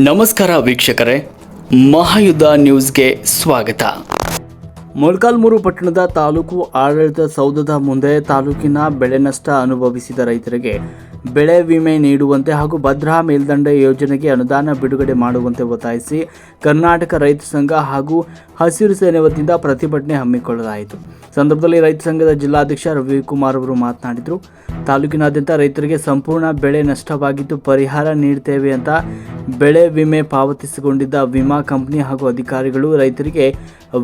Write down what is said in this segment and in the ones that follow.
ನಮಸ್ಕಾರ ವೀಕ್ಷಕರೇ, ಮಹಾಯುದ್ಧ ನ್ಯೂಸ್ಗೆ ಸ್ವಾಗತ. ಮೊಳಕಾಲ್ಮೂರು ಪಟ್ಟಣದ ತಾಲೂಕು ಆಡಳಿತ ಸೌಧದ ಮುಂದೆ ತಾಲೂಕಿನ ಬೆಳೆ ನಷ್ಟ ಅನುಭವಿಸಿದ ರೈತರಿಗೆ ಬೆಳೆ ವಿಮೆ ನೀಡುವಂತೆ ಹಾಗೂ ಭದ್ರಾ ಮೇಲ್ದಂಡೆ ಯೋಜನೆಗೆ ಅನುದಾನ ಬಿಡುಗಡೆ ಮಾಡುವಂತೆ ಒತ್ತಾಯಿಸಿ ಕರ್ನಾಟಕ ರೈತ ಸಂಘ ಹಾಗೂ ಹಸಿರು ಸೇನೆ ವತಿಯಿಂದ ಪ್ರತಿಭಟನೆ ಹಮ್ಮಿಕೊಳ್ಳಲಾಯಿತು. ಸಂದರ್ಭದಲ್ಲಿ ರೈತ ಸಂಘದ ಜಿಲ್ಲಾಧ್ಯಕ್ಷ ರವಿಕುಮಾರ್ ಅವರು ಮಾತನಾಡಿದರು. ತಾಲೂಕಿನಾದ್ಯಂತ ರೈತರಿಗೆ ಸಂಪೂರ್ಣ ಬೆಳೆ ನಷ್ಟವಾಗಿದ್ದು ಪರಿಹಾರ ನೀಡುತ್ತೇವೆ ಅಂತ ಬೆಳೆ ವಿಮೆ ಪಾವತಿಸಿಕೊಂಡಿದ್ದ ವಿಮಾ ಕಂಪನಿ ಹಾಗೂ ಅಧಿಕಾರಿಗಳು ರೈತರಿಗೆ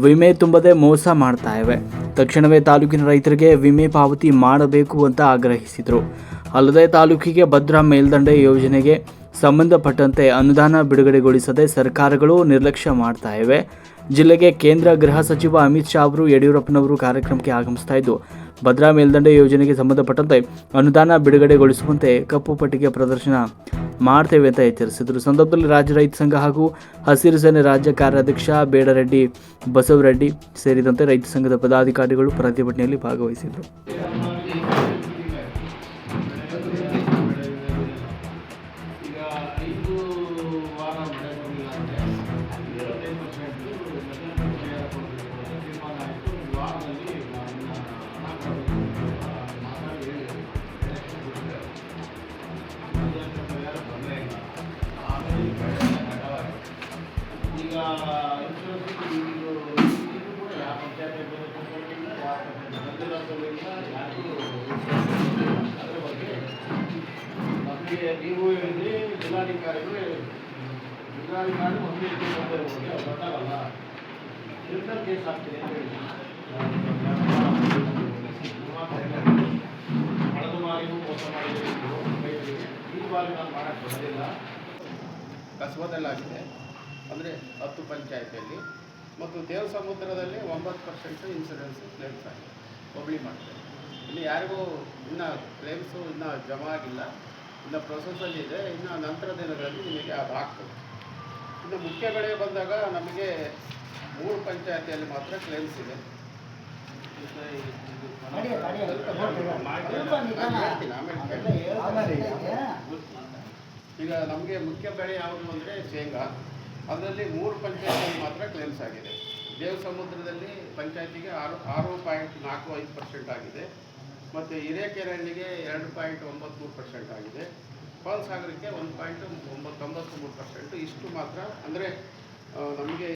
ವಿಮೆ ತುಂಬದೆ ಮೋಸ ಮಾಡ್ತಾ ಇವೆ. ತಕ್ಷಣವೇ ತಾಲೂಕಿನ ರೈತರಿಗೆ ವಿಮೆ ಪಾವತಿ ಮಾಡಬೇಕು ಅಂತ ಆಗ್ರಹಿಸಿದರು. ಅಲ್ಲದೆ ತಾಲೂಕಿಗೆ ಭದ್ರಾ ಮೇಲ್ದಂಡೆ ಯೋಜನೆಗೆ ಸಂಬಂಧಪಟ್ಟಂತೆ ಅನುದಾನ ಬಿಡುಗಡೆಗೊಳಿಸದೆ ಸರ್ಕಾರಗಳು ನಿರ್ಲಕ್ಷ್ಯ ಮಾಡ್ತಾ ಇವೆ. ಜಿಲ್ಲೆಗೆ ಕೇಂದ್ರ ಗೃಹ ಸಚಿವ ಅಮಿತ್ ಶಾ ಅವರು ಯಡಿಯೂರಪ್ಪನವರು ಕಾರ್ಯಕ್ರಮಕ್ಕೆ ಆಗಮಿಸ್ತಾ ಇದ್ದು ಭದ್ರಾ ಮೇಲ್ದಂಡೆ ಯೋಜನೆಗೆ ಸಂಬಂಧಪಟ್ಟಂತೆ ಅನುದಾನ ಬಿಡುಗಡೆಗೊಳಿಸುವಂತೆ ಕಪ್ಪು ಪಟ್ಟಿಗೆ ಪ್ರದರ್ಶನ ಮಾಡ್ತೇವೆ ಅಂತ ಎಚ್ಚರಿಸಿದರು. ಸಂದರ್ಭದಲ್ಲಿ ರಾಜ್ಯ ರೈತ ಸಂಘ ಹಾಗೂ ಹಸಿರು ಸೇನೆ ರಾಜ್ಯ ಕಾರ್ಯಾಧ್ಯಕ್ಷ ಬೇಡರೆಡ್ಡಿ ಬಸವರೆಡ್ಡಿ ಸೇರಿದಂತೆ ರೈತ ಸಂಘದ ಪದಾಧಿಕಾರಿಗಳು ಪ್ರತಿಭಟನೆಯಲ್ಲಿ ಭಾಗವಹಿಸಿದರು. ನೀವು ಹೇಳಿದ್ರೆ ಜಿಲ್ಲಾಧಿಕಾರಿಗಳು ಒಂದು ಗೊತ್ತಾಗಲ್ಲ ಕ್ರಿಮಿನಲ್ ಕೇಸ್ ಆಗ್ತಿದೆ ಅಂತ ಹೇಳಿ ಕಳೆದ ಬಾರಿಗೂ ಮೋಸ ಮಾಡಿದರೆ ಈ ಬಾರಿ ನಾನು ಮಾಡೋಕ್ಕೆ ಬರೋದಿಲ್ಲ. ಕಸಬದಲ್ಲಾಗಿದೆ ಅಂದರೆ 10 ಪಂಚಾಯತಿಯಲ್ಲಿ ಮತ್ತು ದೇವಸಮುದ್ರದಲ್ಲಿ 9% ಇನ್ಸೂರೆನ್ಸ್ ಕ್ಲೇಮ್ಸ್ ಆಗಿದೆ. ಹೋಬಳಿ ಮಾಡ್ತಾರೆ. ಇಲ್ಲಿ ಯಾರಿಗೂ ಇನ್ನೂ ಕ್ಲೇಮ್ಸು ಇನ್ನೂ ಜಮಾ ಆಗಿಲ್ಲ, ಇನ್ನು ಪ್ರೊಸೆಸಲ್ಲಿ ಇದೆ. ಇನ್ನು ನಂತರ ದಿನಗಳಲ್ಲಿ ನಿಮಗೆ ಅದು ಆಗ್ತದೆ. ಇನ್ನು ಮುಖ್ಯ ಬೆಳೆ ಬಂದಾಗ ನಮಗೆ 3 ಪಂಚಾಯತಿಯಲ್ಲಿ ಮಾತ್ರ ಕ್ಲೇಮ್ಸ್ ಇದೆ. ಈಗ ನಮಗೆ ಮುಖ್ಯ ಬೆಳೆ ಯಾವುದು ಅಂದರೆ ಶೇಂಗಾ. ಅದರಲ್ಲಿ 3 ಪಂಚಾಯತಿಯಲ್ಲಿ ಮಾತ್ರ ಕ್ಲೇಮ್ಸ್ ಆಗಿದೆ. ದೇವಸಮುದ್ರದಲ್ಲಿ ಪಂಚಾಯತಿಗೆ 6.45% ಆಗಿದೆ ಮತ್ತು ಹಿರೇಕೆರಳಿಗೆ 2.93% ಆಗಿದೆ. ಪಾಲ್ಸಾಗರಕ್ಕೆ 1.93%. ಇಷ್ಟು ಮಾತ್ರ ಅಂದರೆ ನಮಗೆ